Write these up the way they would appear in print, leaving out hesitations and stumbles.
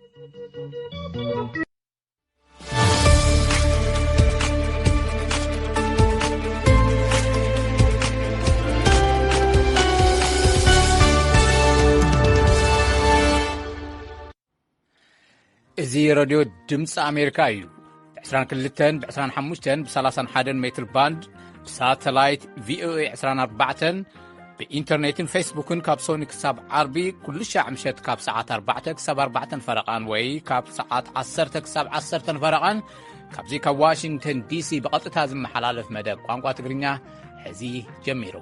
እዚ ሬድዮ ድምፂ ኣሜሪካ እዩ። 22 ብ25 ብ31 ሜትር ባንድ ሳተላይት VOA 24 ብኢንተርኔትን ፌስቡክን ካብ ሶኒ ክሳብ ዓርቢ ኩሉ ሻዕ ካብ ሰዓት 4 ክሳብ 4 ፈረቓን ወይ ካብ ሰዓት 10 ክሳብ 10 ፈረቓን ካብዚ ካብ ዋሽንግተን ዲሲ ብቐጥታ ዝመሓላለፍ መደብ ቋንቋ ትግርኛ ሕዚ ጀሚሩ።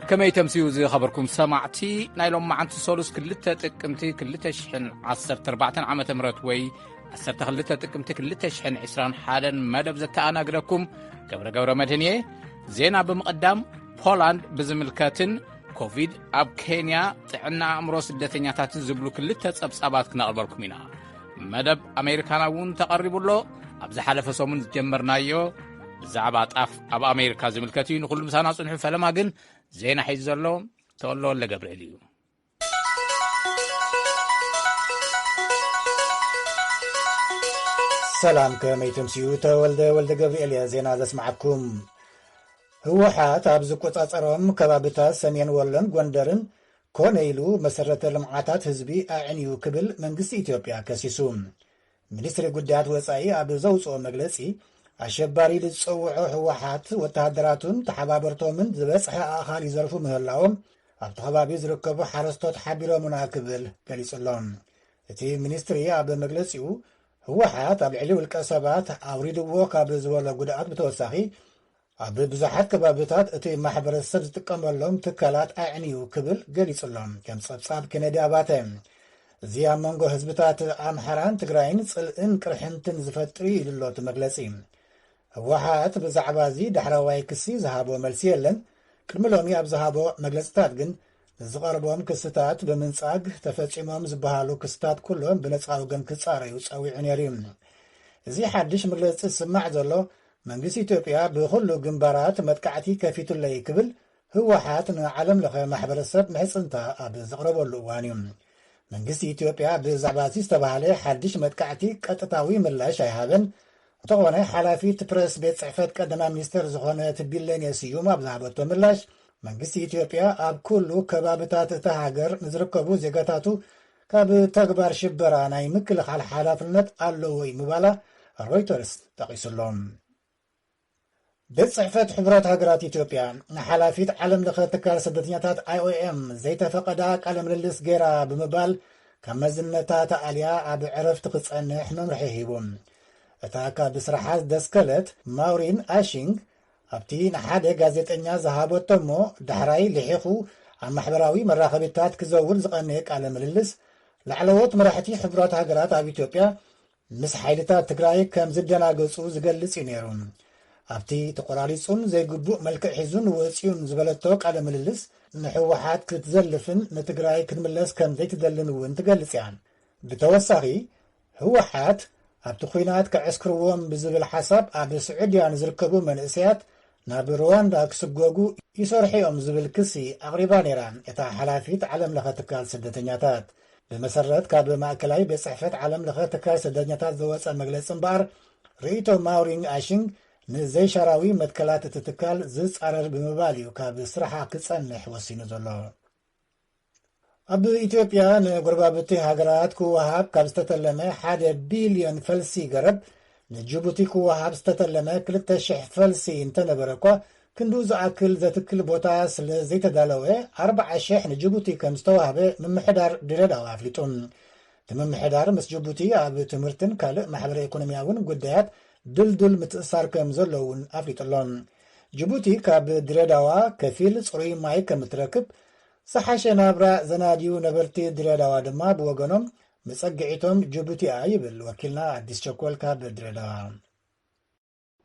ከመይ ተምሲኡ ዝኸበርኩም ሰማዕቲ ናይ ሎም መዓንቲ ሰሉስ 2 ጥቅምቲ 2014 ዓመተ ምህረት ወይ 12 ጥቅምቲ 2021 መደብ ዘተኣናግደኩም ገብረ መድህንየ ዜና ብምቕዳም ፖላንድ ብዝምልከትን ኮቪድ ኣብ ኬንያ ጥዕና ኣእምሮ ስደተኛታትን ዝብሉ 2 ጸብጻባት ክነቕርበልኩም ኢና። መደብ ኣሜሪካና እውን ተቐሪቡሎ ኣብ ዝሓለፈ ሰሙን ዝጀመርናዮ ብዛዕባ ጣፍ ኣብ ኣሜሪካ ዝምልከት እዩ። ንኹሉ ምሳና ጽንሑ ፈለማ ግን ዜና ሒዙ ዘሎ ተወሎ ወለ ገብርኤል እዩ። ሰላም ከመይ ተምሲኡ ተወልደ ወልደ ገብርኤል ዜና ዘስማዓኩም። ህወሓት ኣብ ዝቆጻጸሮም ከባቢታት ሰሜን ወሎን ጎንደርን ኮነ ኢሉ መሰረተ ልምዓታት ህዝቢ ኣዕንዩ ክብል መንግስቲ ኢትዮጵያ ከሲሱ። ሚኒስትሪ ጉዳያት ወፃኢ ኣብ ዘውፅኦ መግለጺ ኣሸባሪ ዝጸውዖ ህወሓት ወተሃደራቱን ተሓባበርቶምን ዝበጽሐ ኣኻል ይዘርፉ ምህላዎም ኣብቲ ከባቢ ዝርከቡ ሓረስቶት ሓቢሮሙና ክብል ገሊጹሎም። እቲ ሚኒስትሪ ኣብ መግለጺኡ ህወሓት ኣብ ልዕሊ ውልቀ ሰባት ኣውሪድዎ ካብ ዝበሎ ጉድኣት ብተወሳኺ ኣብ ብዙሓት ከባቢታት እቲ ማሕበረሰብ ዝጥቀመሎም ትካላት ኣዕንዩ ክብል ገሊጹሎም ከም ጸብጻብ ኬነዲ ኣባተ። እዚ ኣብ መንጎ ህዝብታት ኣምሓራን ትግራይን ጽልእን ቅርሕንትን ዝፈጥሪ ኢሉሎ እቲ መግለጺ። ህወሓት ብዛዕባ እዚ ዳሕራዋይ ክሲ ዝሃቦ መልሲ የለን። ቅድሚ ሎሚ ኣብ ዝሃቦ መግለጽታት ግን ዝቐርቦም ክስታት ብምንጻግ ተፈጺሞም ዝበሃሉ ክስታት ኩሎም ብነጻ ወገን ክጻረዩ ጸዊዑ ነይሩ። እዚ ሓድሽ መግለጺ ዝስማዕ ዘሎ መንግስቲ ኢትዮጵያ ብኩሉ ግንባራት መጥቃዕቲ ከፊቱለይ ክብል ህወሓት ንዓለም ለኸ ማሕበረሰብ ምሕጽንታ ኣብ ዘቕረበሉ እዋን እዩ። መንግስቲ ኢትዮጵያ ብዛዕባ እዚ ዝተባሃለ ሓድሽ መጥቃዕቲ ቀጥታዊ ምላሽ ኣይሃበን። እንተኾነ ሓላፊት ፕረስ ቤት ጽሕፈት ቀዳማ ሚኒስትር ዝኾነት ቢለኔ ስዩም ኣብ ዝሃበቶ ምላሽ መንግስቲ ኢትዮጵያ ኣብ ኩሉ ከባቢታት እታ ሃገር ንዝርከቡ ዜጋታቱ ካብ ተግባር ሽበራ ናይ ምክልኻል ሓላፍነት ኣለዎ ምባላ ሮይተርስ ጠቒሱሎም። ቤት ጽሕፈት ሕብረት ሃገራት ኢትዮጵያ ንሓላፊት ዓለም ለኸ ትካል ስደተኛታት IOM ዘይተፈቐዳ ቃለ ምልልስ ገይራ ብምባል ካብ መዝነታ ተኣልያ ኣብ ዕረፍቲ ክጸንሕ መምርሒ ሂቡ። እታ ካብ ስራሓ ደስከለት ማውሪን ኣሽንግ ኣብቲ ንሓደ ጋዜጠኛ ዝሃበቶ እሞ ዳሕራይ ልሒኹ ኣብ ማሕበራዊ መራኸቢታት ክዘውር ዝቐንየ ቃለ ምልልስ ላዕለዎት መራሕቲ ሕብረት ሃገራት ኣብ ኢትዮጵያ ምስ ሓይልታት ትግራይ ከም ዝደናገጹ ዝገልጽ እዩ ነይሩ። ኣብቲ ተቆራሪጹን ዘይግቡእ መልክዕ ሒዙን ወፂኡን ዝበለቶ ቃለ ምልልስ ንሕወሓት ክትዘልፍን ንትግራይ ክትምለስ ከም ዘይትደልን እውን ትገልጽ እያ። ብተወሳኺ ህወሓት ኣብቲ ኩናት ከዕስክርዎም ብዝብል ሓሳብ ኣብ ስዑድያን ዝርከቡ መንእሰያት ናብ ሩዋንዳ ክስጎጉ ይሰርሑ እዮም ዝብል ክሲ ኣቕሪባ ነይራ እታ ሓላፊት ዓለም ለኸ ትካል ስደተኛታት። ብመሰረት ካብ ማእከላይ ቤት ጽሕፈት ዓለም ለኸ ትካል ስደተኛታት ዝወፀ መግለፂ እምበኣር ርእይቶ ማውሪን ኣሽንግ ንዘይሸራዊ መትከላት እቲ ትካል ዝጻረር ብምባል እዩ ካብ ስራሓ ክጸንሕ ወሲኑ ዘሎ። ኣብ ኢትዮጵያ ንጎረባብቲ ሃገራት ክወሃብ ካብ ዝተተለመ 1 ቢልዮን ፈልሲ ገረብ ንጅቡቲ ክወሃብ ዝተተለመ 2,000 ፈልሲ እንተነበረ እኳ ክንዱ ዝኣክል ዘትክል ቦታ ስለ ዘይተዳለወ 4,000 ንጅቡቲ ከም ዝተዋህበ ምምሕዳር ድሬዳዋ ኣፍሊጡ። እቲ ምምሕዳር ምስ ጅቡቲ ኣብ ትምህርትን ካልእ ማሕበረ ኢኮኖሚያውን ጉዳያት ድልዱል ምትእሳር ከም ዘለውን ኣፍሊጡሎም። ጅቡቲ ካብ ድሬዳዋ ከፊል ጽሩይ ማይ ከም እትረክብ ሰሓሸ ናብራ ዘናድዩ ነበርቲ ድሬዳዋ ድማ ብወገኖም መጸግዒቶም ጅቡቲኣ ይብል ወኪልና ኣዲስ ቸኮል ካብ ድሬዳዋ።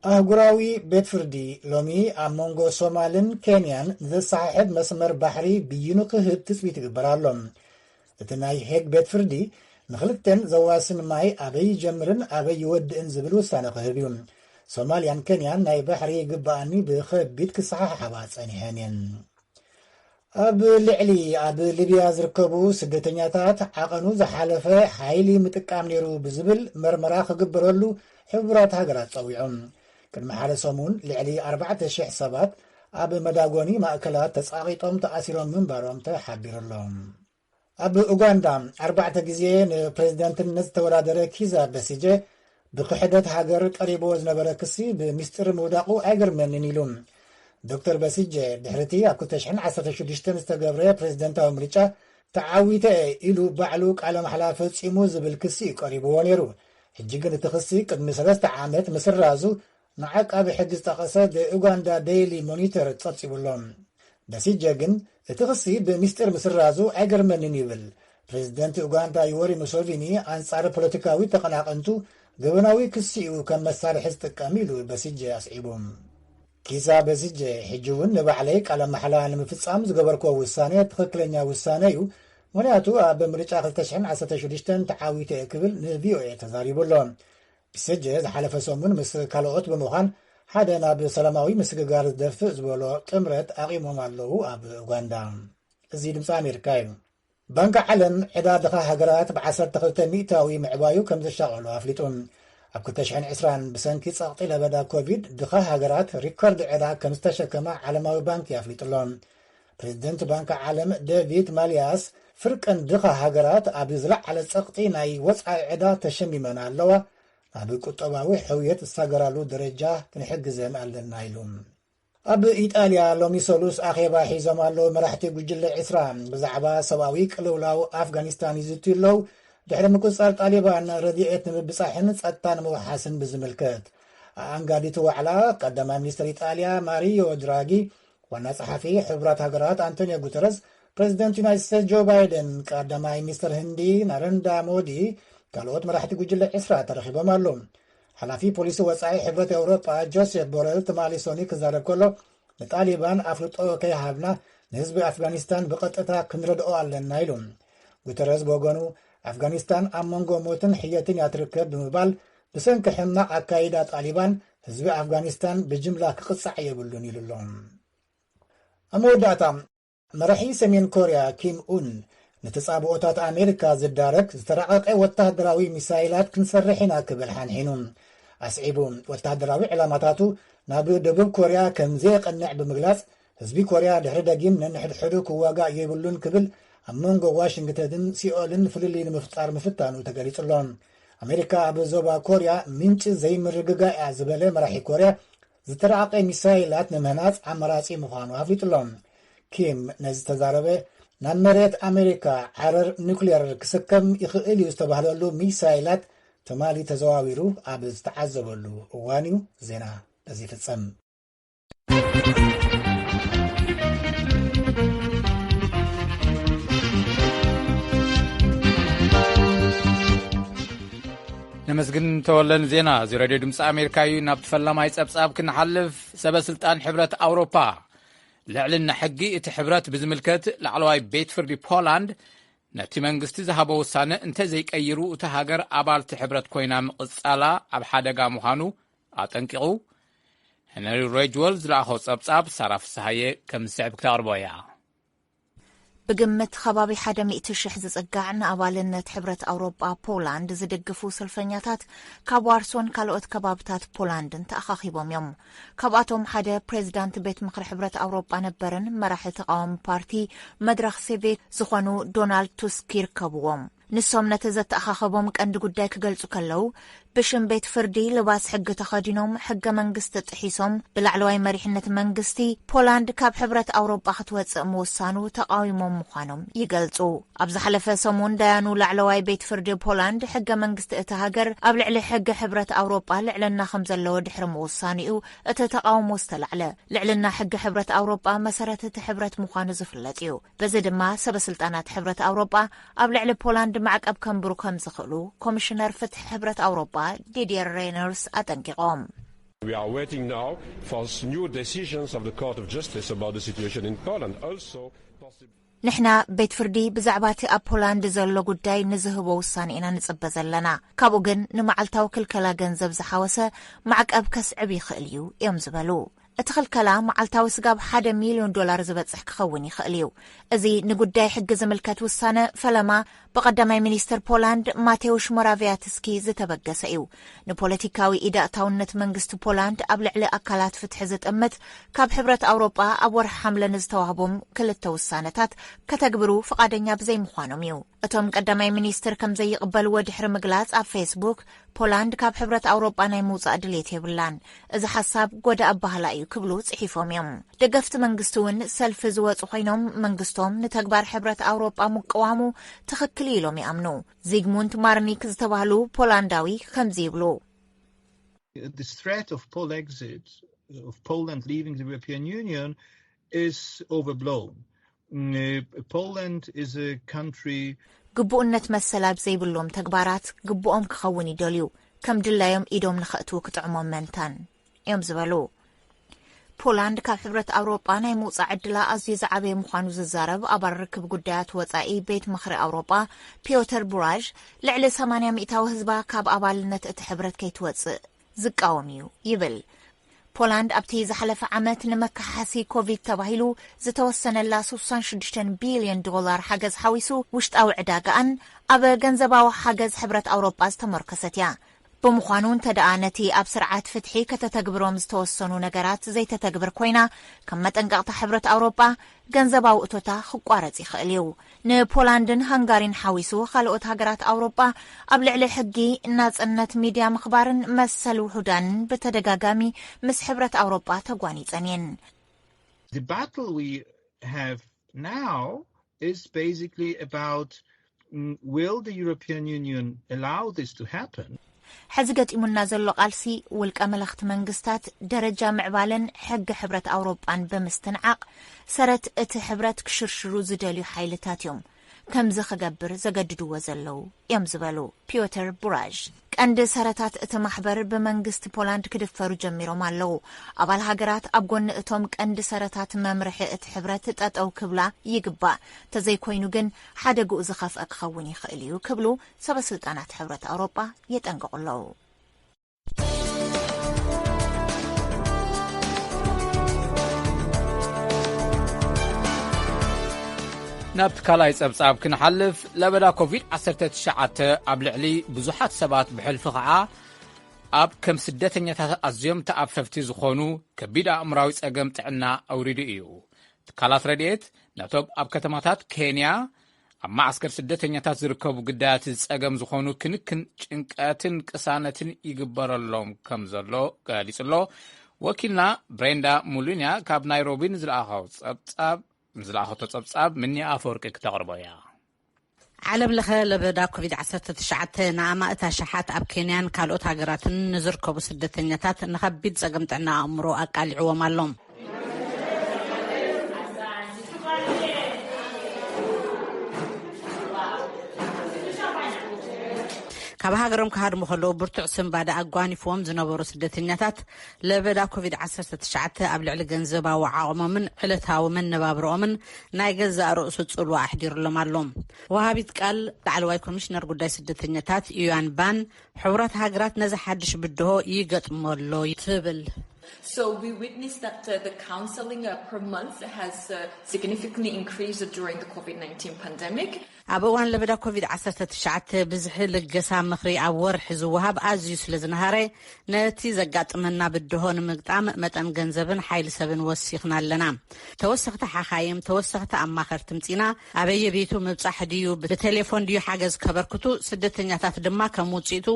ኣህጉራዊ ቤት ፍርዲ ሎሚ ኣብ መንጎ ሶማልን ኬንያን ዘሰሓሕድ መስመር ባሕሪ ብይኑ ክህብ ትፅቢት ይግበር ኣሎ። እቲ ናይ ሄግ ቤት ፍርዲ ንክልተን ዘዋስን ማይ ኣበይ ጀምርን ኣበይ ይወድእን ዝብል ውሳነ ክህብ እዩ። ሶማልያን ኬንያን ናይ ባሕሪ ግባኣኒ ብከቢድ ክሰሓሓባ ጸኒሐን እየን። ኣብ ልዕሊ ኣብ ሊብያ ዝርከቡ ስደተኛታት ዓቐኑ ዝሓለፈ ሓይሊ ምጥቃም ነይሩ ብዝብል መርመራ ክግበረሉ ሕቡራት ሃገራት ፀዊዖም ቅድሚ ሓደ ሰሙን ልዕሊ 4,000 ሰባት ኣብ መዳጎኒ ማእከላት ተጻቂጦም ተኣሲሮም ምንባሮም ተሓቢሩሎም ኣብ ኡጋንዳ 4 ግዜ ንፕሬዝደንትነት ተወዳደረ ኪዛ በሲጀ ብክሕደት ሃገር ቀሪቦ ዝነበረ ክሲ ብምስጢር ምውዳቁ ኣይገርመንን ኢሉ ዶክተር በሲጀ ድሕርቲ ኣብ 2016 ዝተገብረ ፕሬዝደንታዊ ምርጫ ተዓዊተ ኢሉ ባዕሉ ቃለ መሕላ ፈጺሙ ዝብል ክሲ ቀሪብዎ ነይሩ ሕጂ ግን እቲ ክሲ ቅድሚ 3 ዓመት ምስራዙ ንዓቃቢ ሕጊ ዝጠቐሰ ኡጋንዳ ዴይሊ ሞኒተር ጸብጺቡሎም በሲጀ ግን እቲ ክሲ ብምስጢር ምስራዙ ኣይገርመንን ይብል ፕሬዝደንት ኡጋንዳ ዩወሪ ሙሶቪኒ ኣንጻር ፖለቲካዊ ተቐናቐንቱ ገበናዊ ክሲኡ ከም መሳርሒ ዝጥቀም ኢሉ በሲጀ ኣስዒቡ ኪዛ በሲጀ ሕጂ እውን ንባዕለይ ቃለ መሕላ ንምፍጻም ዝገበርኮ ውሳነ ትኽክለኛ ውሳነ እዩ ምክንያቱ ኣብ ምርጫ 2016 ተዓዊተ ክብል ንቪኦኤ ተዛሪቡሎ በሲጀ ዝሓለፈ ሰሙን ምስ ካልኦት ብምዃን ሓደ ናብ ሰላማዊ ምስግጋር ዝደፍእ ዝበሎ ጥምረት ኣቂሞም ኣለዉ ኣብ ኡጋንዳ እዚ ድምፂ ኣሜሪካ እዩ ባንኪ ዓለም ዕዳ ድኻ ሃገራት ብ12 ሚእታዊ ምዕባዩ ከም ዘሻቐሉ ኣፍሊጡ ኣብ 2020 ብሰንኪ ጸቕጢ ለበዳ ኮቪድ ድኻ ሃገራት ሪኮርድ ዕዳ ከም ዝተሸከማ ዓለማዊ ባንኪ ኣፍሊጡሎም ፕሬዝደንት ባንኪ ዓለም ዴቪድ ማልያስ ፍርቅን ድኻ ሃገራት ኣብ ዝለዓለ ጸቕጢ ናይ ወፃኢ ዕዳ ተሸሚመና ኣለዋ ኣብ ቁጠባዊ ሕውየት ዝሳገራሉ ደረጃ ክንሕግዘን ኣለና ኢሉ ኣብ ኢጣልያ ሎሚ ሰሉስ ኣኼባ ሒዞም ኣለዉ መራሕቲ ጉጅለ 20 ብዛዕባ ሰብኣዊ ቅልውላው ኣፍጋኒስታን ይዝቱ ኣለዉ ድሕሪ ምቁፅጻር ጣሊባን ረድኤት ንምብጻሕን ጸጥታን ምውሓስን ብዝምልከት ኣንጋዲቱ ዋዕላ ቀዳማይ ሚኒስትር ኢጣልያ ማሪዮ ድራጊ ዋና ጸሓፊ ሕቡራት ሃገራት አንቶኒዮ ጉተረስ ፕሬዚደንት ዩናይትድ ስቴትስ ጆ ባይደን ቀዳማይ ሚኒስትር ህንዲ ናረንዳ ሞዲ ካልኦት መራሕቲ ጉጅለ 20 ተረኺቦም ኣለዉ ሓላፊ ፖሊሲ ወፃኢ ሕብረት ኤውሮጳ ጆሴፍ ቦሬል ተማሊሶኒ ክዛረብ ከሎ ንጣሊባን ኣፍልጦ ከይሃብና ንህዝቢ ኣፍጋኒስታን ብቐጥታ ክንረድኦ ኣለና ኢሉ ጉተረስ ብወገኑ ኣፍጋኒስታን ኣብ መንጎ ሞትን ሕየትን ያትርከብ ብምባል ብሰንኪ ሕማቕ ኣካይዳ ጣሊባን ህዝቢ ኣፍጋኒስታን ብጅምላ ክቕጻዕ የብሉን ኢሉ ኣሎ ኣብ መወዳእታ መራሒ ሰሜን ኮርያ ኪም ኡን ንተጻብኦታት ኣሜሪካ ዝዳረግ ዝተራቐቐ ወታደራዊ ሚሳይላት ክንሰርሕ ኢና ክብል ሓንሒኑ ኣስዒቡ ወታደራዊ ዕላማታቱ ናብ ደቡብ ኮርያ ከም ዘየቐንዕ ብምግላጽ ህዝቢ ኮርያ ድሕሪ ደጊም ነንሕድሕዱ ክዋጋእ የብሉን ክብል ኣብ መንጎ ዋሽንግተንን ሲኦልን ፍልልይ ንምፍጣር ምፍታኑ ተገሊጹሎም ኣሜሪካ ኣብ ዞባ ኮርያ ምንጪ ዘይምርግጋእ እያ ዝበለ መራሒ ኮርያ ዝተራቐቐ ሚሳይላት ንምህናጽ ኣመራጺ ምዃኑ ኣፍሊጡሎም ኪም ነዚ ተዛረበ ናብ መሬት ኣሜሪካ ዓረር ኒኩሌር ክስከም ይኽእል እዩ ዝተባህለሉ ሚሳይላት ተማሊ ተዘዋዊሩ ኣብ ዝተዓዘበሉ እዋን እዩ ዜና በዚ ፍጸም نمسجن تولن زينا زي راديو دمس أمريكا يناب تفلما يسابساب كنحلف سبسلطان حبرات أوروبا لعلن حقي اتحبرات بزملكت لعلواي بيت فردي بولاند نتي منغستي زهابو وسانة انت زيك ايرو اتهاجر عبال تحبرات كوينا مقصالا عب حادقا مهانو اتنكيغو هنري ريجولز لاخو سابساب سراف سهاية كم سعب كتار بويا بقمت خبابي حدا مئتشح زقاعن أبالنت حبرة أوروبا بولاند زدقفو سلفنياتات كابوارسون كالوت كبابتات بولاند تأخاخيبهم يوم كاباتهم حدا بريزيدانت بيت مخر حبرة أوروبا نبرن مراحل تقاوم بارتي مدرخ سيفيك زخوانو دونالد توسكير كابوهم نسوم نتزت أخاخبهم كأند قداي كقلسو كالو بشن بيت فردي لباس حق تخادينهم حق منقست تحيسهم بالعلواي مريحنة منقستي بولاند كاب حبرة أوروبا خطوات موسانو تقاومهم مخانهم يقلسو أبز حلفة سمون ديانو لعلواي بيت فردي بولاند حق منقست اتهاجر قبل علي حق حبرة أوروبا لعلنا خمزة لو دحر موسانيو اتتقاوم مستلعلة لعلنا حق حبرة أوروبا مسارة حبرة مخانز فلاتيو بزد ما سبسلطانات حبرة أوروبا قبل علي بولاند معك أب كمبرو كم زخلو كوميشنر فتح حبرة أوروبا ديدير رينرز أتنكيقوم. We are waiting now for new decisions of the Court of Justice about the situation in Poland. Also, نحنا بيت فردي بزعباتي أب بولند زلو قداي نزهبو وسانينا نتقبزلنا كابوغن نمعلتاو كل كلا جنزب زحاوسة معك أب كسعبي خليو يمزبلو እትኽልከላ መዓልታዊ ስጋብ $1 ሚልዮን ዝበጽሕ ክኸውን ይኽእል እዩ። እዚ ንጉዳይ ሕጊ ዝምልከት ውሳነ ፈለማ በቀዳማይ ሚኒስትር ፖላንድ ማቴውሽ ሞራቪያትስኪ ዝተበገሰ እዩ። ንፖለቲካዊ ኢዳእታውነት መንግስቲ ፖላንድ ኣብ ልዕሊ ኣካላት ፍትሒ ዝጥምት ካብ ሕብረት ኣውሮጳ ኣብ ወርሒ ሐምለ ዝተዋህቦም ክልተ ውሳነታት ከተግብሩ ፈቃደኛ ብዘይምዃኖም እዩ። እቶም ቀዳማይ ሚኒስትር ከም ዘይቅበልዎ ድሕሪ ምግላጽ ኣብ ፌስቡክ ፖላንድ ካብ ሕብረት ኣውሮጳ ናይ ምውጻእ ድሌት የብላን፣ እዚ ሓሳብ ጎዳኢ ባህላ እዩ ክብሉ ጽሒፎም እዮም። ደገፍቲ መንግስቲ እውን ሰልፊ ዝወጹ ኮይኖም መንግስቶም ንተግባር ሕብረት ኣውሮጳ ምቅዋሙ ትኽክል ኢሎም ይኣምኑ። ዚግሙንት ማርኒክ ዝተባህሉ ፖላንዳዊ ከምዚ ይብሉ። The threat of Poland leaving the European Union is overblown. Poland is a country ግቡእነት መሰላብ ዘይብሎም ተግባራት ግቡኦም ክኸውን ይደልዩ ከም ድላዮም ኢዶም ንኽእትው ክጥዕሞም መንታን እዮም ዝበሉ። ፖላንድ ካብ ሕብረት ኣውሮጳ ናይ ምውጻእ ዕድላ ኣዝዩ ዝዓበየ ምዃኑ ዝዛረብ ኣባል ርክብ ጉዳያት ወጻኢ ቤት ምኽሪ ኣውሮጳ ፒዮተር ቡራዥ ልዕሊ 80% ህዝባ ካብ ኣባልነት እቲ ሕብረት ከይትወፅእ ዝቃወም እዩ ይብል። ፖላንድ ኣብቲ ዝሓለፈ ዓመት ንመካሓሲ ኮቪድ ተባሂሉ ዝተወሰነላ $66 ቢልዮን ሓገዝ ሓዊሱ ውሽጣዊ ዕዳጋን ኣብ ገንዘባዊ ሓገዝ ሕብረት ኣውሮጳ ዝተመርከሰት እያ። ብምዃኑ እንተደኣ ነቲ ኣብ ስርዓት ፍትሒ ከተተግብሮም ዝተወሰኑ ነገራት ዘይተተግብር ኮይና ከም መጠንቀቕታ ሕብረት ኣውሮጳ ገንዘባዊ እቶታ ክቋረጽ ይኽእል እዩ። ንፖላንድን ሃንጋሪን ሓዊሱ ካልኦት ሃገራት ኣውሮጳ ኣብ ልዕሊ ሕጊ ናጽነት ሚድያ ምኽባርን መሰል ውሑዳንን በተደጋጋሚ ምስ ሕብረት ኣውሮጳ ተጓኒጸን እየን። The battle we have now is basically about will the European Union allow this to happen? ሕዚ ገጢሙና ዘሎ ቃልሲ ውልቀ መለኽቲ መንግስታት ደረጃ ምዕባልን ሕጊ ሕብረት ኣውሮጳን ብምስትንዓቕ ሰረት እቲ ሕብረት ክሽርሽሩ ዝደልዩ ሓይልታት እዮም ከምዚ ክገብር ዘገድድዎ ዘለው እዮም ዝበሉ ፒዮተር ቡራዥ። ቀንዲ ሰረታት እቲ ማሕበር ብመንግስቲ ፖላንድ ክድፈሩ ጀሚሮም ኣለው። ኣባል ሃገራት ኣብ ጎኒ እቶም ቀንዲ ሰረታት መምርሒ እቲ ሕብረት ጠጠው ክብላ ይግባእ፣ ተዘይኮይኑ ግን ሓደጉኡ ዝኸፍአ ክኸውን ይኽእል እዩ ክብሉ ሰበስልጣናት ሕብረት ኣውሮጳ የጠንቅቑ ኣለው። ናብ ካልኣይ ጸብጻብ ክንሓልፍ ለበዳ ኮቪድ-19 ኣብ ልዕሊ ብዙሓት ሰባት ብሕልፊ ከዓ ኣብ ከም ስደተኛታት ኣዝዮም ተኣፈፍቲ ዝኾኑ ከቢድ ኣእምራዊ ጸገም ጥዕና ኣውሪዱ እዩ። ትካላት ረድኤት ነቶም ኣብ ከተማታት ኬንያ ኣብ ማዕስከር ስደተኛታት ዝርከቡ ግዳያት ጸገም ዝኾኑ ክንክን ጭንቀትን ቅሳነትን ይግበረሎም ከም ዘሎ ገሊጹሎ። ወኪልና ብሬንዳ ሙሉንያ ካብ ናይሮቢን ዝለኣኸቶ ጸብጻብ ምንያ ኣፈወርቂ ክተቕርቦ እያ። ዓለም ለኸ ለበዳ ኮቪድ-19 ንኣማእታ ሸሓት ኣብ ኬንያን ካልኦት ሃገራትን ንዝርከቡ ስደተኛታት ንኸቢድ ጸገም ጥዕና ኣእምሮ ኣቃሊዕዎም ኣሎም። ካብ ሃገሮም ክሃድሙ ከለዉ ብርቱዕ ስንባዳ ኣጓኒፍዎም ዝነበሩ ስደተኛታት ለበዳ ኮቪድ-19 ኣብ ልዕሊ ገንዘባዊ ዓቕሞምን ዕለታዊ መነባብሮኦምን ናይ ገዛእ ርእሱ ጽልዋ ኣሕዲሩሎም ኣሎም። ወሃቢት ቃል ላዕለዋይ ኮሚሽነር ጉዳይ ስደተኛታት ዩያን ባን ሕብረት ሃገራት ነዚ ሓድሽ ብድሆ ይገጥመሎ ትብል። So we witnessed that the counseling per month has significantly increased during the COVID-19 pandemic. ኣብ እዋን ለበዳ ኮቪድ-19 ብዝሒ ልገሳ ምኽሪ ኣብ ወርሒ ዝወሃብ ኣዝዩ ስለ ዝነሃረ ነቲ ዘጋጥመና ብድሆ ንምግጣም መጠን ገንዘብን ሓይሊ ሰብን ወሲኽና ኣለና። ተወሰኽቲ ሓኻይም ተወሰኽቲ ኣማኸርቲ ምፂና ኣበየ ቤቱ ምብጻሕ ድዩ ብቴሌፎን ድዩ ሓገዝ ከበርክቱ ስደተኛታት ድማ ከም ውፅኢቱ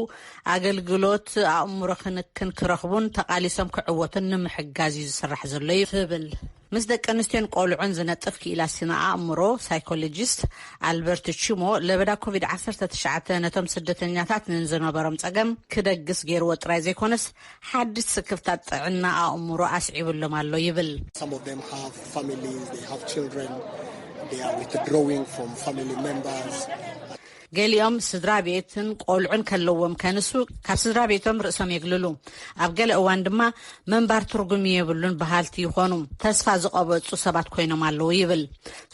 ኣገልግሎት ኣእምሮ ክንክን ክረኽቡን ተቓሊሶም ክዕወቱን ንምሕጋዝ እዩ ዝስራሕ ዘሎ እዩ ትብል። ምስ ደቂ ኣንስትዮን ቆልዑን ዝነጥፍ ክኢላ ሲና ኣእምሮ ሳይኮሎጂስት ኣልበርት ቹሞ ለበዳ ኮቪድ-19 ነቶም ስደተኛታት ንዝነበሮም ጸገም ክደግስ ገይርዎ ጥራይ ዘይኮነስ ሓድሽ ስክፍታት ጥዕና ኣእምሮ ኣስዒብሎም ኣሎ ይብል። Some of them have families, they have children, they are withdrawing from family members. ገሊኦም ስድራ ቤትን ቆልዑን ከለዎም ከንሱ ካብ ስድራ ቤቶም ርእሶም የግልሉ። ኣብ ገለ እዋን ድማ መንባር ትርጉም የብሉን ባህልቲ ይኾኑ ተስፋ ዝቐበጹ ሰባት ኮይኖም ኣለዉ ይብል።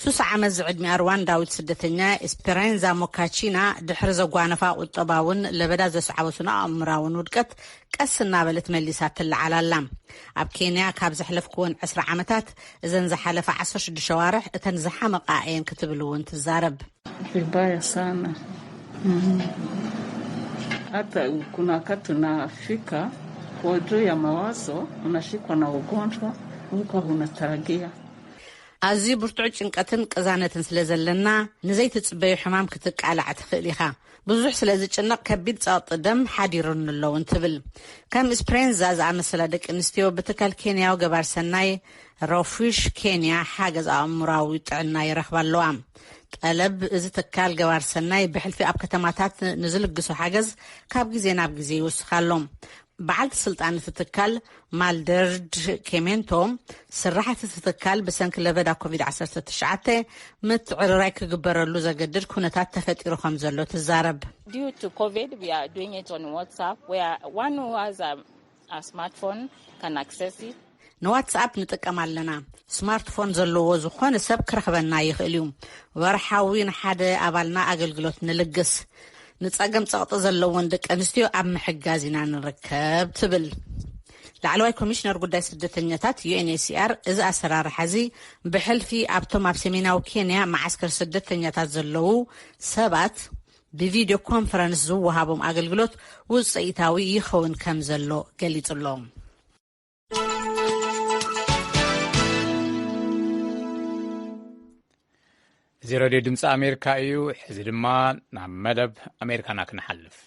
ሱስ ዓመት ዝዕድሚ ሩዋንዳዊት ስደተኛ ኤስፔራንዛ ሞካቺና ድሕሪ ዘጓነፋ ቁጠባውን ለበዳ ዘስዓበቱና ኣእምራውን ውድቀት ቀስ እናበለት መሊሳ ትለዓላላ ኣብ ኬንያ ካብ ዘሕለፍክውን 10 ዓመታት እዘን ዝሓለፈ 16 ሸዋርሕ እተን ዝሓመቃ እየን ክትብል እውን ትዛረብ vibaya sana hata kuna wakati unafika kwa juu ya mawazo unashikwa na ugonjwa huko unatarajia ኣዝዩ ብርቱዕ ጭንቀትን ቅዛነትን ስለ ዘለና ንዘይትጽበዩ ሕማም ክትቃላዕ ትኽእል ኢኻ ብዙሕ ስለ ዝጭነቕ ከቢድ ጸቕጢ ደም ሓዲሩን ኣለዉ እንትብል ከም ኤስፔራንዛ ዝኣመሰላ ደቂ ኣንስትዮ ብትካል ኬንያዊ ገባር ሰናይ ሮፊሽ ኬንያ ሓገዝ ኣእምራዊ ጥዕና ይረኽባ ኣለዋ ጠለብ እዚ ትካል ገባር ሰናይ ብሕልፊ ኣብ ከተማታት ንዝልግሱ ሓገዝ ካብ ግዜ ናብ ግዜ ይውስኻሎም بعد سلطان تتكال مالدرد كيمنتو سرحت تتكال بسنك لبدا كوفيد 19 متعررايك قبرلو زقدر كونتات تفتيرو خمزلو تزارب. Due to COVID, we are doing it on WhatsApp, where one who has a smartphone can access it. نواتساب نتكمل لنا سمارتفون زلو زخون سب كرخبنا يخليهم ورحاوين حدا أبالنا أقلقلوت نلقس نتساقم تساقط زلوون دك أنستيو أب محقازينا نركب تبل لعلواي كوميشنر قداي سدتنياتات UNHCR إذا أسرار حزي بحلفي أبتم أبسمينا وكينيا معسكر سدتنياتات زلو سبات بفيديو كونفرنس زو هابهم أقلقلوت وصيتاوي يخون كم زلو قليت اللهم زي راديو دمس أمريكا إيو حزي دمان نعم مدب أمريكا ناكن حلف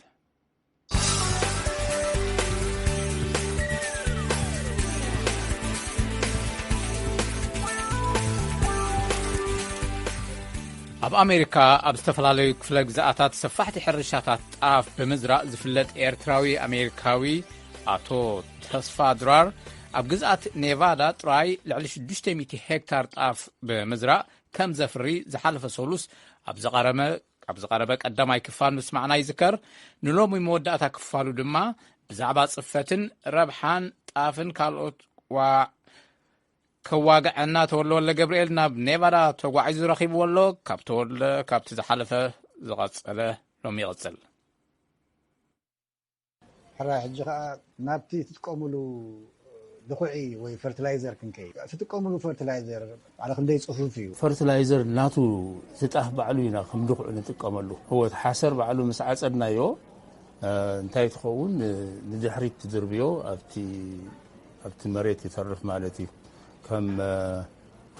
أب أمريكا أب استفلالي كفلق زاعتات سفاحتي حرشاتات طاف بمزرع زفلت إيرتراوي أمريكاوي أتو تصفى درار أب جزءات نيفادا تراي لعلي 600 هكتار طاف بمزرع كم زفري زحلف سولوس أبزقربك قداماي كفال مسمعنا يذكر نلومي موداتا كفالو دما بزعبات صفتن ربحان طافن كالوت و كواقعنا تولو ولا جبريلنا بنيفادا توقعيزو رخيب ولو كابت زحلفه زغصله لومي غصل حرا حجا نابتي تتقوملو دخوعي وي فرتلايزر كنكي تتقوملو فرتلايزر على خندي صفوف فيه فرتلايزر ناتو تطاح بعلوينا خم دخوع نتقملو هو تحاسر بعلو مس عصدنايو انتي تخون ندحريت تدربيو ابتي مريت يترف مالتي كم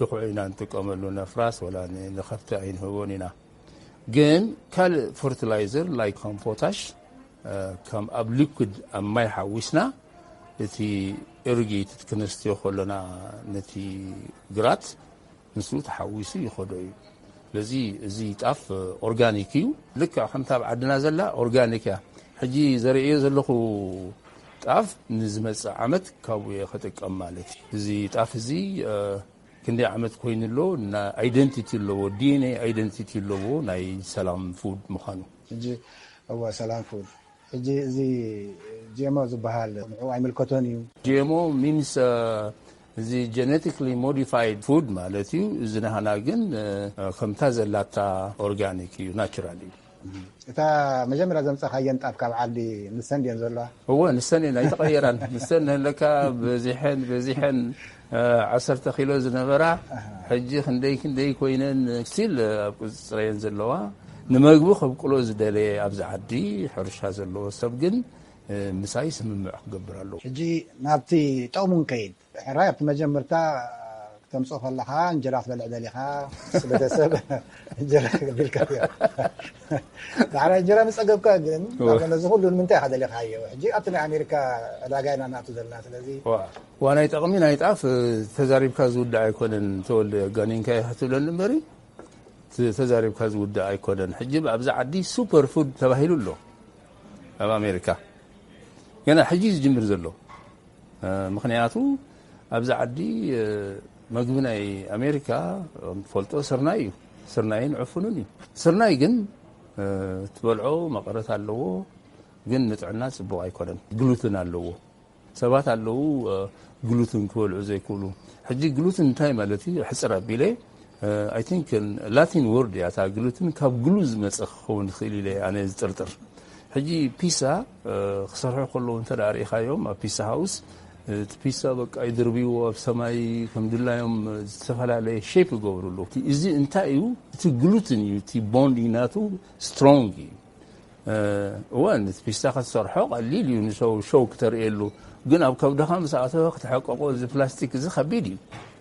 دخوعينا نتقملو نفراس ولا نخفت عين هونينا جن كال فرتلايزر لايك كم بوتاش كم اب ليكويد ام ماي حوسنا التي ارجي تتكنستيو خلنا نتي جرات نسوت حويسي يخدوي لذي زي طاف اورغانيكيو لك خمتا بعدنا زلا اورغانيكا حجي زريئ زلخو طاف نزمص عمت كاوي خطقم مالتي زي طاف زي كندي عمت كوينلو نا ايدنتيتي لو دي ان اي ايدنتيتي لو ناي سلام فود مخانو حجي هو سلام فود حجي زي GMO زبهال عمل كوتونيو GMO means the genetically modified food مالتي زنهنا جن خمتا زلاتا organic naturally تا مجمرة زمسا خيان طابكا بعلي نسندين زلا هو نسندين يتغيران نسندين لك بزيحن 10 كيلو زنبرا حجي خندي كوينن ستيل قصرين زلوا نمغبو خبقلو زدلي ابز عدي حرشا زلو سبجن مساي سممع قبرالو حجي نابتي طومون كيد حرايب مجمرتا تمصوف اللها انجرات بالعدليها سبتسب انجرات بالكثير دعنا انجرات مسقبكا جن انا زغل المنتهى هذا اللي خايه حجي اطلع امريكا لاقينا ناتو زلنا الذي وانا يتقمين يتعف تزاريب كازود ايكون تول غانينكا حتلن مري تزاريب كازود ايكون حجي ابز عدي سوبر فود تباهيلو له اب امريكا كان حجيز جمر زلو مخنياتو ابز عدي مغبناي امريكا فولتو سرناين عفنوني سرناي جن تبلعو مقرت اللو جن نطعنا صبو ايكودن جلوتين اللو سبات اللو جلوتين كولعو زي كولو حجي جلوتين تاي مالتي حصر بيلي I think Latin word يا تاجلوتن كاب جلوز مسخون خليله أنا زترتر حجي بيسا خسرها كله أنت داري خايم بيسا هاوس بيسا بق يدربيو بسماي الحمد لله يوم سفلا عليه شيب يقولوا له إذا أنت أيو تجلوتن يو تي بونديناتو سترونجي وان بيسا خسرها قليل ينسو شو كتر إلو جن أبو كبده 5 ساعات وقت حققوا زي بلاستيك زي خبيدي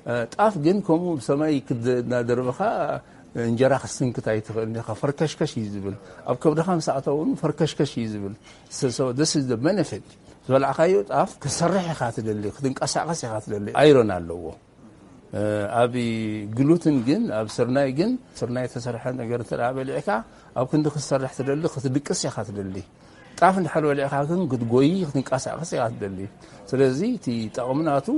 طاف جن كومو بسماي كد نادربخا انجرا خصن كتاي تخلني فركشكش يزبل اب كبده 5 ساعات اون فركشكش يزبل so this is the benefit زبل خايو طاف كسرح خاتللي خدنقساقس خاتللي ايرون አለው ابي جلوتين جن اب سرناي جن سرناي تسرح ነገር ተራበልካ اب كنت خسرح تدلي خدقس خاتللي طاف እንደحلو لካ كن كتغوي خدنقساقس خاتللي ስለዚህ ቲ ጠቅምናቱ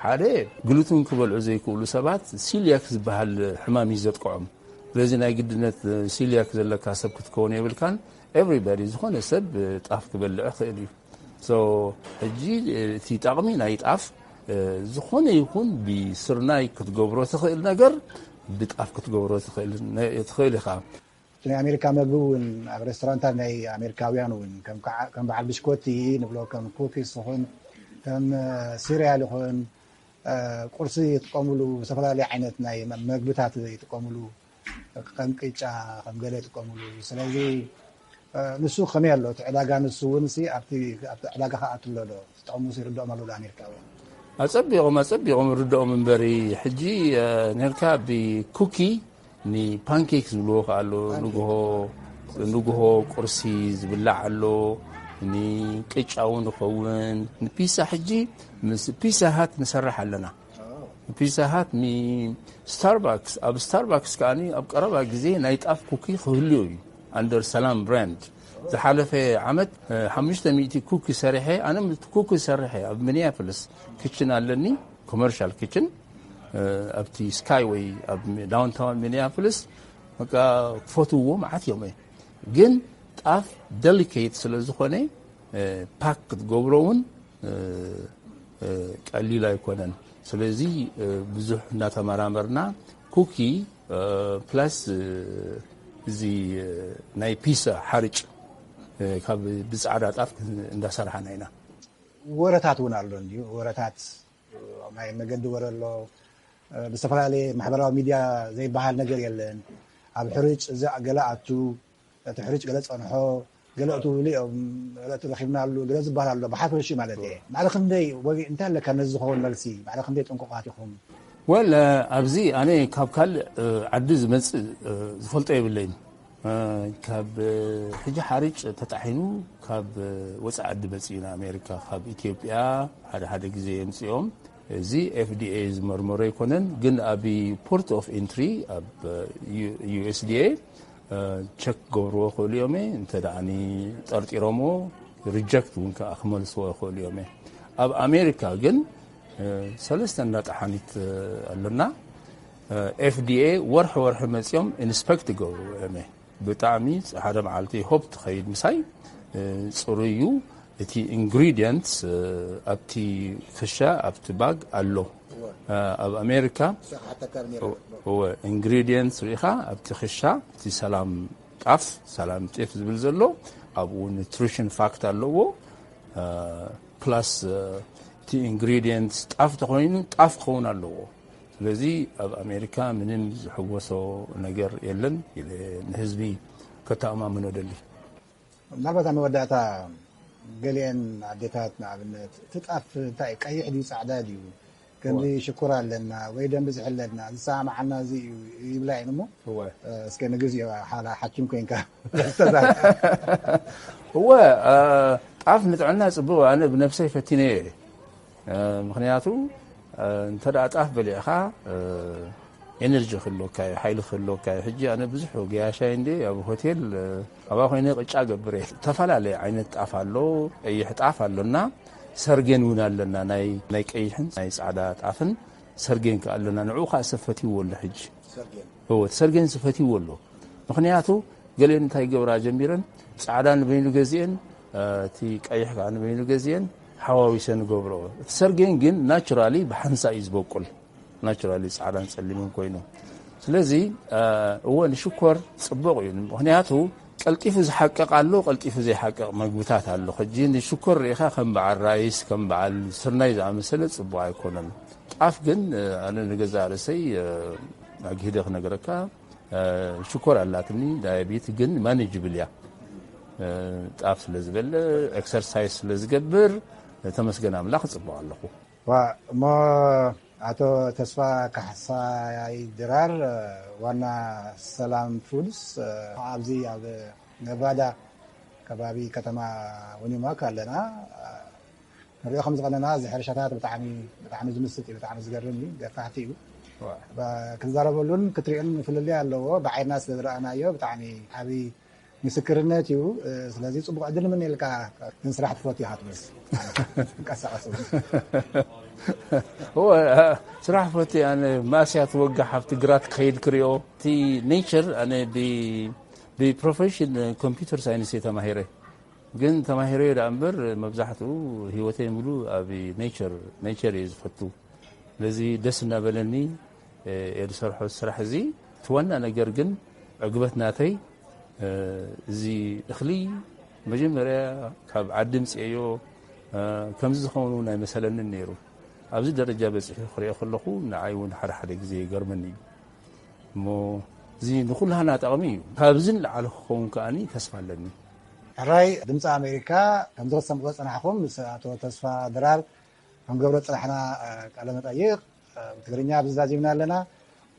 ሓደ ግሉትን ክበልዑ ዘይክእሉ ሰባት ሲሊያክ ዝበሃል ሕማም ይዘጥቅዖም ስለዚ ናይ ግድነት ሲሊያክ ዘለካ ሰብ ክትከውን የብልካን ኤቭሪባዲ ዝኾነ ሰብ ጣፍ ክበልዕ ይኽእል እዩ ሶ ሕጂ እቲ ጠቕሚ ናይ ጣፍ ዝኾነ ይኹን ብስርናይ ክትገብሮ ትኽእል ነገር ብጣፍ ክትገብሮ ትኽእል ኢኻ ናይ ኣሜሪካ ምግቢ እውን ኣብ ሬስቶራንታት ናይ ኣሜሪካውያን እውን ከም በዓል ብሽኮቲ ንብሎ ከም ኩኪስ ይኹን ከም ሲሪያል ይኹን ቁርሲ ይጥቀሙሉ ዝተፈላለዩ ዓይነት ናይ ምግብታት ይጥቀሙሉ ከም ቅጫ ከም ገለ ይጥቀሙሉ ስለዚ ንሱ ከመይ ኣሎ ዕዳጋ ንሱ እውን ኣብቲ ዕዳጋ ከኣትሎ ዶ ዝጠቕሙ ይርድኦም ኣለዉ ኣሜሪካውያን ኣፀቢቖም ርድኦም እምበሪ ሕጂ ነርካ ብኩኪ ፓንኬክስ ዝብልዎ ኣሎ ንጉሆ ቁርሲ ዝብላዕ ኣሎ ቅጫውን ይኸውን ፒሳ ሕጂ ምስ ፒሳ ሃት ንሰርሕ ኣለና ፒሳ ሃት ስታርባክስ ኣብ ስታርባክስ ከኣኒ ኣብ ቀረባ ግዜ ናይ ጣፍ ኩኪ ክህልዩ እዩ ኣንደር ሰላም ብራንድ ዝሓለፈ ዓመት 500 ኩኪ ሰሪሐ ኣነ ኩኪ ሰሪሐ ኣብ ሚኒያፖሊስ ኪችን ኣለኒ ኮመርሻል ኪችን ኣብቲ ስካይ ወይ ኣብ ዳውንታውን ሚኒያፖሊስ በቃ ፎቶዎ ማዓት እዮም ግን ጣፍ ዴሊኬት ስለዝኾነ ፓክ ክትገብሮውን ቀሊል ኣይኮነን ስለዚ ብዙሕ እናተመራመርና ኩኪ ፕላስ እዚ ናይ ፒሳ ሓርጭ ካብ ብፃዕዳ ጣፍ እንዳሰርሓና ኢና ወረታት እውን ኣሎ እንዲሁ ወረታት ናይ መገዲ ወረሎ ብዝተፈላለየ ማሕበራዊ ሚድያ ዘይበሃል ነገር የለን ኣብ ሕርጭ እዚ ገለ ኣቱ እቲ ሕርጭ ገለ ፀንሖ ገለ እቱ ልኦም ገለ ረኺብና ኣሎ ገለ ዝበሃል ኣሎ ብሓፈሽ ማለት እየ ባዕሊ ክንደይ ወይ እንታይ ኣለካ ነዚ ዝኸውን መልሲ ባዕሊ ክንደይ ጥንቁቃት ኢኹም ወላ ኣብዚ ኣነ ካብ ካልእ ዓዲ ዝመፅእ ዝፈልጦ የብለይን ካብ ሕጂ ሓርጭ ተጣሒኑ ካብ ወፃኢ ዓዲ መፅኡ ኣሜሪካ ካብ ኢትዮጵያ ሓደ ግዜ የምፅኦም እዚ FDA ዝመርመሮ ይኮነን ግን ኣብ ፖርት ኦፍ ኤንትሪ ኣብ USDA ቸክ ገብርዎ ክእሉ እዮም እንተ ደኣኒ ጠርጢሮሞ ሪጀክት እውን ከዓ ክመልስዎ ይኽእሉ እዮም ኣብ ኣሜሪካ ግን ሰለስተ እንዳጣሓኒት ኣለና FDA ወርሒ መፅኦም ኢንስፔክት ገብርዎ እዮም ብጣዕሚ ሓደ መዓልቲ ሆፕ ትኸይድ ምሳይ ፅሩዩ እቲ ኢንግሪዲየንትስ ኣብቲ ክሻ ኣብቲ ባግ ኣሎ ኣብ ኣሜሪካ ኢንግሪዲየንትስ ሪኢኻ ኣብቲ ክሻ እቲ ሰላም ጤፍ ዝብል ዘሎ ኣብኡ ኒትሪሽን ፋክት ኣለዎ ፕላስ እቲ ኢንግሪዲየንትስ ጣፍ ተኮይኑ ጣፍ ክኸውን ኣለዎ ስለዚ ኣብ ኣሜሪካ ምንም ዝሕወሶ ነገር የለን ንህዝቢ ከተኣማምኖ ደሊ ምናልባት መወዳእታ ገሊአን ኣዴታት ንኣብነት ትጣፍ እንታይ ቀይሕ ድዩ ፃዕዳ ድዩ ከምዚ ሽኩር ኣለና ወይ ደም ብዝሕ ኣለና ዝሰማዓና እዚ ይብላ ኢኑ እሞ እስከ ንግዚኦ ሓኪም ኮንካ هو ጣፍ ንጥዕና ፅቡቅ ኣነ ብነፍሰይ ፈቲነ ምክንያቱ እንተ ደኣ ጣፍ በሊዕኻ ኤነርጂ ክህልወካ ሓይሊ ክህልወካ ሕጂ ኣነ ብዙሕ ገያሻይ እንደ ኣብ ሆቴል ኣብኣ ኮይነ ቅጫ ገብር እየ ተፈላለየ ዓይነት ጣፍ ኣሎ ቀይሕ ጣፍ ኣሎና ሰርጌን እውን ኣለና ናይ ቀይሕን ናይ ፃዕዳ ጣፍን ሰርጌን ኣለና ንዑ ከዓ ሰፈትይዎ ኣሎ ሕጂ ሰርጌን ሰፈትይዎ ኣሎ ምክንያቱ ገሊአን እንታይ ገብራ ጀሚረን ፃዕዳ ንበይኑ ገዚአን እቲ ቀይሕ ከዓ ንበይኑ ገዚአን ሓዋዊሰን ገብሮ እቲ ሰርጌን ግን ናቹራሊ ብሓንሳ እዩ ዝበቁል ናቹራሊ ፃዕዳን ፀሊምን ኮይኑ ስለዚህ هو ንሽኮር ጽቡቕ እዩ ምክንያቱ ቀልጢፉ ዝሐቀቕ ኣሎ ቀልጢፉ ዘይሐቀቕ ምግብታት ኣሎ ሕጂ ንሽኮር ሪኻ ከም በዓል ራይስ ከም በዓል ስርናይ ዝኣመሰለ ጽቡቕ ኣይኮነን ጣፍ ግን ኣነ ንገዛ ርእሰይ ኣግሂደ ክነገረካ ሽኮር ኣላትኒ ዳያቤት ግን ማኔጅብል እያ ጣፍ ስለዝበለ ኤክሰርሳይዝ ስለዝገብር ተመስገን ኣምላኽ ጽቡቕ ኣለኹ እሞ አቶ ተስፋ ካሕሳይ ድራር ዋና ሰላም ፉድስ ኣብዚ ኣብ ነቫዳ ከባቢ ከተማ ወኒማክ ኣለና ንሪኦ ከም ዝቐነና እዚ ሕርሻታት ብጣዕሚ ዝምስጥ እዩ ብጣዕሚ ዝገርም እዩ ገፋሕቲ እዩ ክንዛረበሉን ክትሪኦን ፍልልይ ኣለዎ ብዓይንና ስለዝረኣናዮ ብጣዕሚ ዓብይ ምስክርነት እዩ ስለዚ ፅቡቅ ዕድል ምን ኢልካ ንስራሕ ትፈትዩ ኢኻ ትመስ ንቀሳቀስ هو صراحة فتي أنا ما سيتوقع حفت قرات خيد كريو تي نيتشر أنا ببروفيشن كمبيوتر ساينس تماهيري جن تماهيري الأمبر مبزحته هوتي ملو أبي نيتشر يزفتو الذي دسنا بلني يرسلحوا الصراحة زي تونا أنا جرجن عقبتنا تي زي إخلي مجمرة كاب عدم سيو كم زخونونا مثلا النيرو ኣብዚ ደረጃ በጽሕ ክሪኦ ከለኹ ንዓይውን ሓደ ግዜ ይገርመኒ እሞ እዚ ንኩልሃና ጠቕሚ እዩ ካብዝን ላዕለ ክኸውን ከኣኒ ተስፋ ኣለኒ ሕራይ ድምፂ ኣሜሪካ ከም ዝሰምዕዎ ፀናሕኩም ምስ ኣቶ ተስፋ ድራር ከም ገብሮ ፀናሕና ቃለ መጠይቕ ብትግርኛ ብዛዚምና ኣለና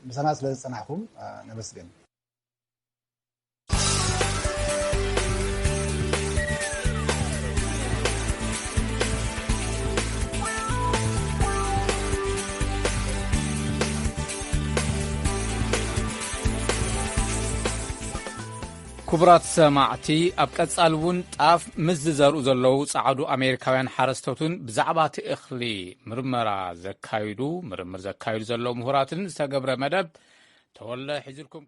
ምሳና ስለ ዝፀናሕኩም ነመስግን ክቡራት ሰማዕቲ ኣብ ቀጻል እውን ጣፍ ምስ ዝዘርኡ ዘለዉ ጻዕዱ ኣሜሪካውያን ሓረስቶትን ብዛዕባ እቲ እኽሊ ምርምር ዘካይዱ ዘለዉ ምሁራትን ዝተገብረ መደብ ተወለ ሒዝልኩም